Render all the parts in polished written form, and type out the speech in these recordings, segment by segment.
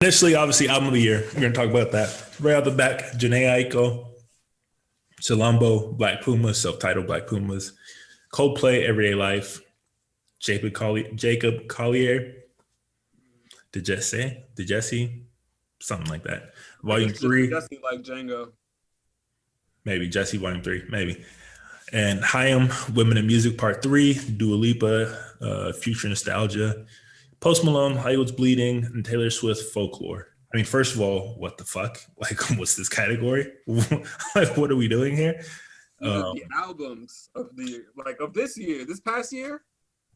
Initially, obviously, album of the year. We're gonna talk about that right out the back. Janae Aiko, Chilombo, Black Pumas, self-titled Black Pumas, Coldplay, Everyday Life, Jacob Collier, De Jesse, something like that. I think Volume it's just three, Jesse like Django. maybe Jesse Volume three, maybe. And Haim, Women in Music Part Three, Dua Lipa, Future Nostalgia, Post Malone, Hollywood's Bleeding, and Taylor Swift Folklore. I mean, first of all, what the fuck? Like, what's this category? Like, what are we doing here? These are the albums of the year, like of this year, this past year.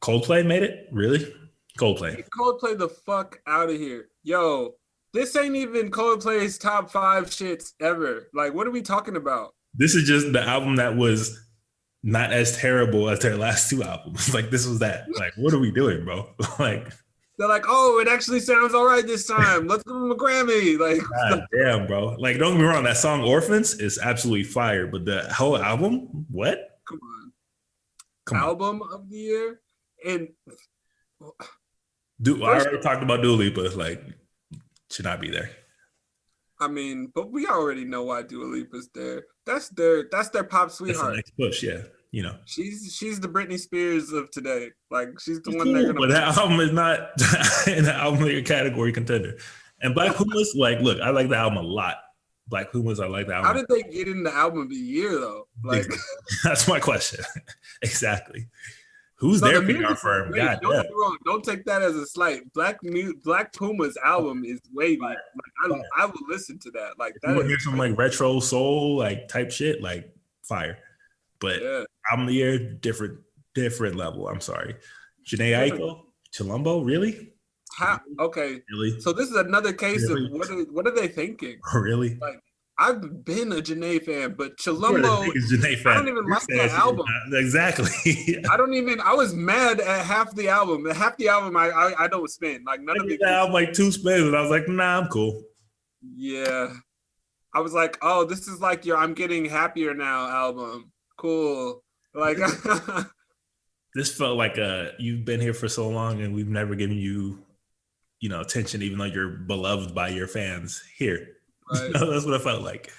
Coldplay made it? Really? Coldplay. Get Coldplay the fuck out of here. Yo, this ain't even Coldplay's top five shits ever. Like, what are we talking about? This is just the album that was not as terrible as their last two albums. Like, this was that. Like, what are we doing, bro? Like, They're like, oh, it actually sounds all right this time. Let's give them a Grammy. Like, God damn, bro. Like, don't get me wrong, that song Orphans is absolutely fire, but the whole album, what? come on. Come on. Album of the year. And I already talked about Dua Lipa, like, should not be there. I mean, but we already know why Dua Lipa's there. That's their pop That's the sweetheart. next push, yeah. You know. She's the Britney Spears of today. Like she's the It's one cool, they're gonna. but that album is not in the album of your category contender. And Black Pumas, like, look, I like the album a lot. Black Pumas, I like the album. How did they get in the album of the year though? Like that's my question. Exactly. Who's so their the PR music firm? is great. God Don't damn. get me wrong. Don't take that as a slight. Black Puma's album is wavy. Like I will listen to that. Like You that want to is hear some like retro soul like type shit, like fire. But yeah. album of the year, different level. I'm sorry. Janae Aiko, Chilombo, really? Okay. Really? So this is another case Really? of what are they thinking? Really? Like I've been a Janae fan, but You're the Chilombo, biggest Janae fan. I don't even like that album. Exactly. I was mad at half the album. Half the album I don't spend. Like none I of did it. that album like two spins, and I was like, nah, I'm cool. Yeah. I was like, oh, this is like your I'm Getting Happier Now album. Cool. Like This felt like you've been here for so long, and we've never given you, attention, even though you're beloved by your fans here. right. That's what I felt like.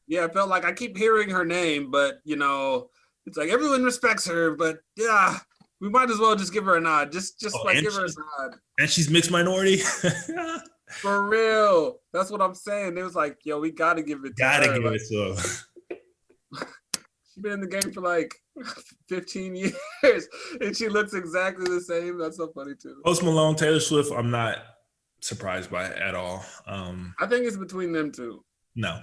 Yeah, I felt like I keep hearing her name, but it's like everyone respects her, but yeah, we might as well just give her a nod. Just give her a nod. And she's mixed minority. For real. That's what I'm saying. It was like, yo, we gotta give it to her. Gotta give like, it to her. She's been in the game for like 15 years and she looks exactly the same. That's so funny too. Post Malone, Taylor Swift, I'm not surprised by it at all. I think it's between them two. No.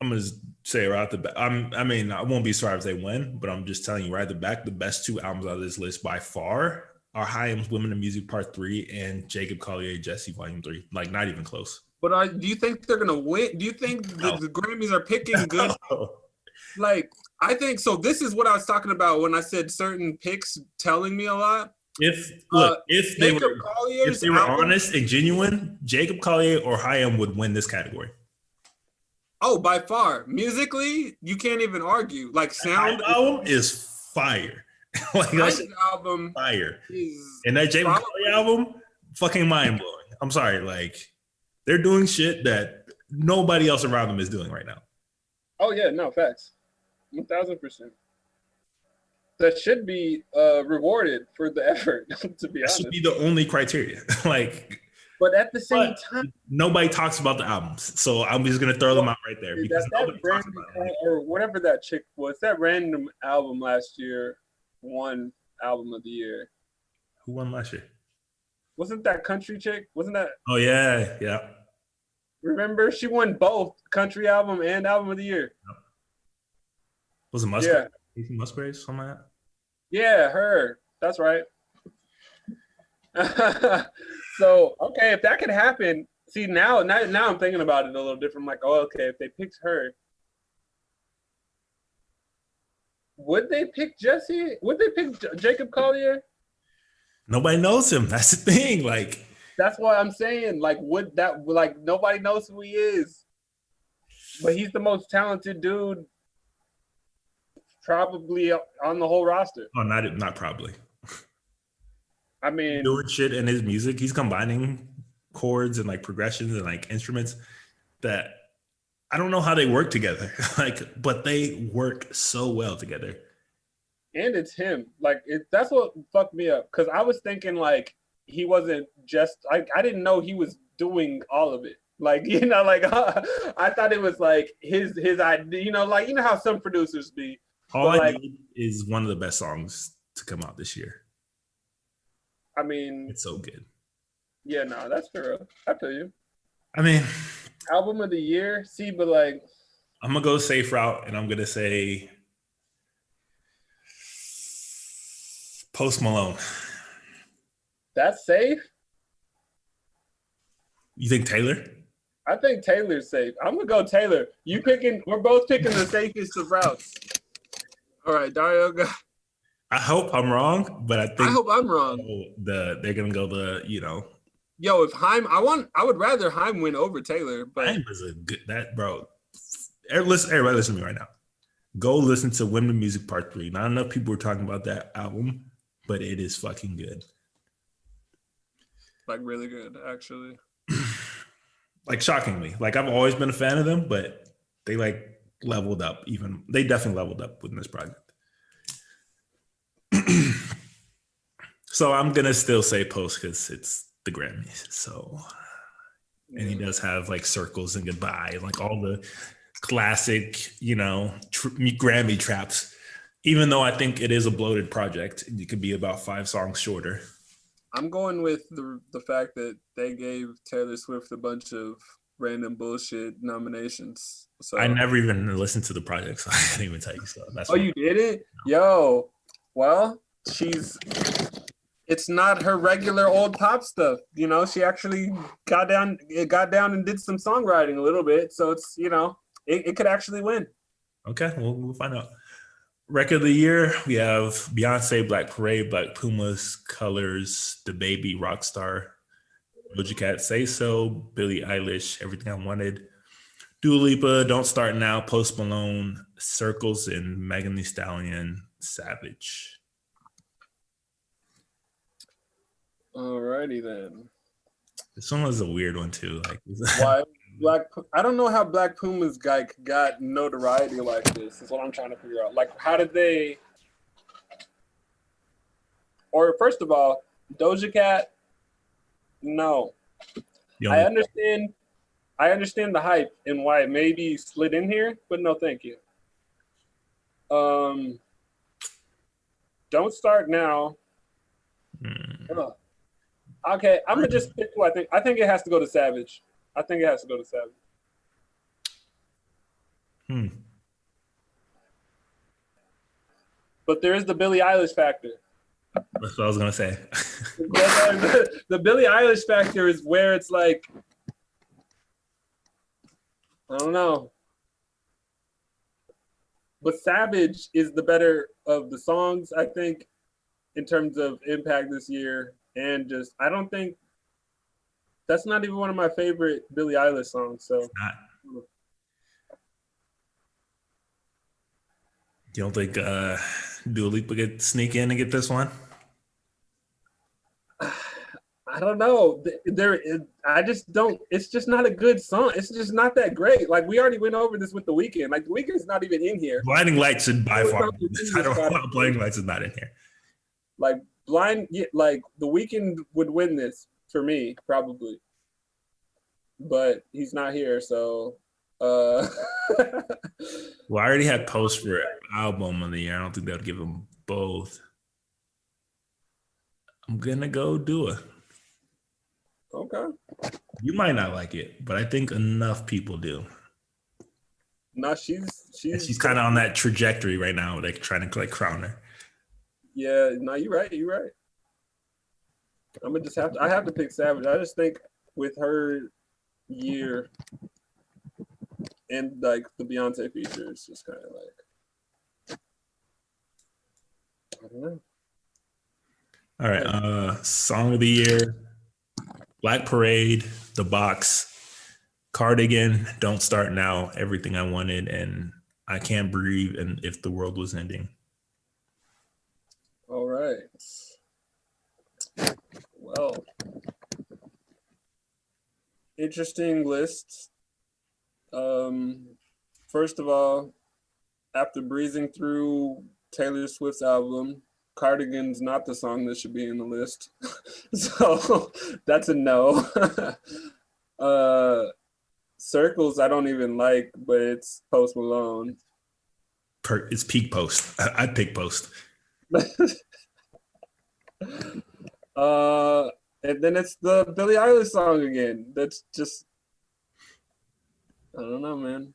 I'm gonna say right at the back. I won't be surprised if they win, but I'm just telling you right at the back, the best two albums out of this list by far are Haim's Women in Music Part 3 and Jacob Collier Jesse Volume 3. Like, not even close. But do you think they're gonna win? Do you think the Grammys are picking good? Like, I think so. This is what I was talking about when I said certain picks telling me a lot. If they were honest and genuine, Jacob Collier or Haim would win this category. Oh, by far. Musically, you can't even argue. Like sound album is fire. Like that album fire. And that Jacob Collier album, fucking mind blowing. I'm sorry, like they're doing shit that nobody else around them is doing right now. Oh yeah, no facts. 1000%. That should be rewarded for the effort. To be honest, that should be the only criteria. Like. But at the same time, nobody talks about the albums, so I'm just gonna throw them out right there because that random, or whatever that chick was, that random album last year won album of the year. Who won last year? Wasn't that country chick? Wasn't that? Oh yeah. Remember, she won both country album and album of the year. Was it Musgrave? Yeah. Musgrave, something like that. Yeah, her. That's right. So okay, if that could happen, see now I'm thinking about it a little different. I'm like, oh, okay, if they picked her, would they pick Jesse? Would they pick Jacob Collier? Nobody knows him. That's the thing. Like that's what I'm saying. Like, would that like nobody knows who he is, but he's the most talented dude probably on the whole roster. Oh, not probably. I mean, doing shit in his music, he's combining chords and like progressions and like instruments that I don't know how they work together. Like, but they work so well together. And it's him. Like that's what fucked me up because I was thinking like he wasn't just. I didn't know he was doing all of it. Like like I thought it was like his idea. Like how some producers be. All I Need is one of the best songs to come out this year. I mean, it's so good. Yeah, no, that's true. I feel you. I mean, album of the year. See, but like, I'm gonna go safe route, and I'm gonna say Post Malone. That's safe. You think Taylor? I think Taylor's safe. I'm gonna go Taylor. We're both picking the safest of routes. All right, Dario. I hope I'm wrong, but I hope I'm wrong. They're gonna go Yo, if Haim, I would rather Haim win over Taylor. But Haim is a good bro. Everybody listen to me right now. Go listen to Women in Music Part 3. Not enough people were talking about that album, but it is fucking good. Like really good, actually. Like shockingly. Like I've always been a fan of them, but they like leveled up even. They definitely leveled up with this project. So I'm gonna still say Post because it's the Grammys. So, and he does have like Circles and Goodbye, like all the classic, Grammy traps. Even though I think it is a bloated project, it could be about 5 songs shorter. I'm going with the fact that they gave Taylor Swift a bunch of random bullshit nominations. So I never even listened to the project, so I can't even tell you. So that's you didn't? No. Yo, well, it's not her regular old pop stuff. She actually got down and did some songwriting a little bit. So it's, it could actually win. Okay, well, we'll find out. Record of the year, we have Beyonce, Black Parade, Black Pumas, Colors, DaBaby, Rockstar, Doja Cat, Say So, Billie Eilish, Everything I Wanted, Dua Lipa, Don't Start Now, Post Malone, Circles, and Megan Thee Stallion, Savage. Alrighty then. This one was a weird one too. Like, why I don't know how Black Pumas guy got notoriety like this. Is what I'm trying to figure out. Like, how did they? Or first of all, Doja Cat. No, I understand the hype and why it maybe slid in here, but no, thank you. Don't Start Now. Okay, I'm gonna just pick who I think. I think it has to go to Savage. But there is the Billie Eilish factor. That's what I was gonna say. The Billie Eilish factor is where it's like, I don't know. But Savage is the better of the songs, I think, in terms of impact this year. And just, I don't think, that's not even one of my favorite Billie Eilish songs. So, you don't think Dua Lipa could sneak in and get this one? I don't know. I just don't. It's just not a good song. It's just not that great. Like we already went over this with The Weeknd. Like The Weeknd's not even in here. Blinding Lights should by far. I don't know why Blinding Lights is not in here. Like The Weeknd would win this for me probably, but he's not here. So, well, I already had Post for album of the year. I don't think they'll give them both. I'm gonna go Dua. Okay. You might not like it, but I think enough people do. No, she's kind of on that trajectory right now. They're trying to like crown her. Yeah, no, you're right. I'm gonna just I have to pick Savage. I just think with her year and like the Beyonce feature, it's just kind of like, I don't know. All right, song of the year: Black Parade, The Box, Cardigan, Don't Start Now, Everything I Wanted, and I Can't Breathe, and If the World Was Ending. All right. Well, Interesting list. First of all, after breezing through Taylor Swift's album, Cardigan's not the song that should be in the list. So that's a no. Circles I don't even like, but it's Post Malone. It's peak Post. I'd pick Post. And then it's the Billie Eilish song again. That's just, I don't know, man.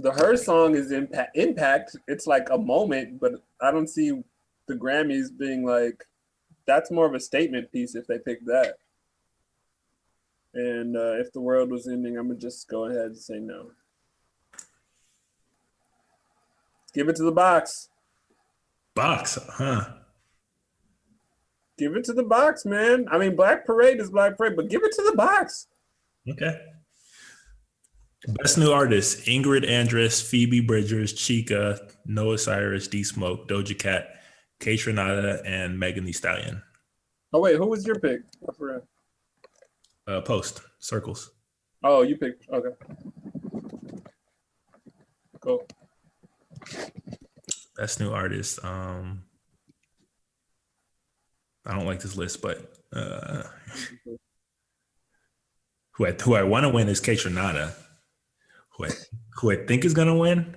Her song is impact. It's like a moment, but I don't see the Grammys being like, that's more of a statement piece if they pick that. And if the world was ending, I'm gonna just go ahead and say no. Give it to the box. Box, huh? Give it to the box, man. I mean, Black Parade is Black Parade, but give it to the box. Okay. Best new artist: Ingrid Andress, Phoebe Bridgers, Chica, Noah Cyrus, D Smoke, Doja Cat, K Tronada, and Megan Thee Stallion. Oh wait, who was your pick? I forgot. Post Circles. Oh, you picked. Okay. Cool. Best new artist. I don't like this list, but who I want to win is K Tronada. Who I think is gonna win.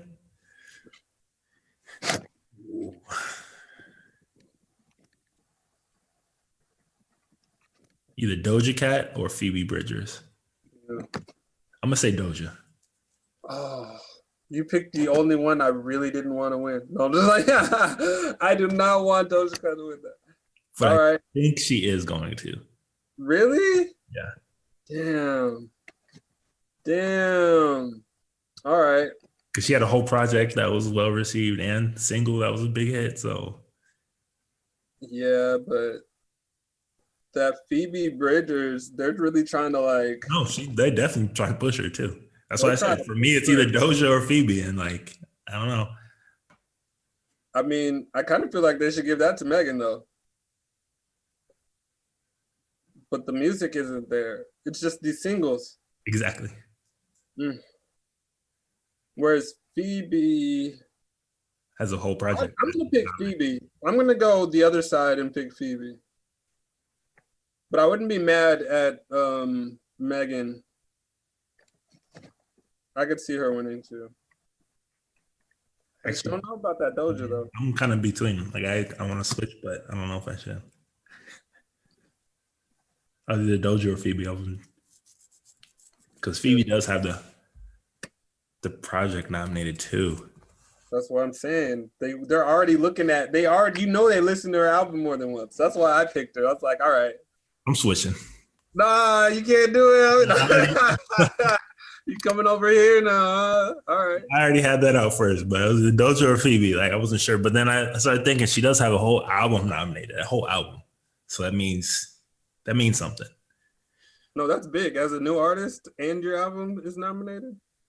Either Doja Cat or Phoebe Bridgers. Yeah. I'm gonna say Doja. Oh, you picked the only one I really didn't want to win. No, I'm just like, I do not want Doja Cat to win that. But All I right. think she is going to. Really? Yeah. Damn. All right. Because she had a whole project that was well received and single that was a big hit. So Yeah, but that Phoebe Bridgers, they're really trying to like. no, they definitely try to push her too. That's why I They're trying said to for me it's push her. either Doja or Phoebe, and like I don't know. I mean, I kind of feel like they should give that to Megan though. But the music isn't there. It's just these singles. Exactly. Whereas Phoebe, Has a whole I'm project. gonna pick Phoebe. I'm gonna go the other side and pick Phoebe. But I wouldn't be mad at Megan. I could see her winning too. I just Actually, don't know about that Doja though. I'm kind of between. Like I want to switch, but I don't know if I should. Either Doja or Phoebe. Because Phoebe does have the project nominated too. That's what I'm saying. They're already looking at. They listen to her album more than once. That's why I picked her. I was like, all right. I'm switching. Nah, you can't do it. You coming over here now? All right. I already had that out first, but it was Doja or Phoebe. Like I wasn't sure, but then I started thinking she does have a whole album nominated, a whole album. So that means something. No, that's big. As a new artist, and your album is nominated.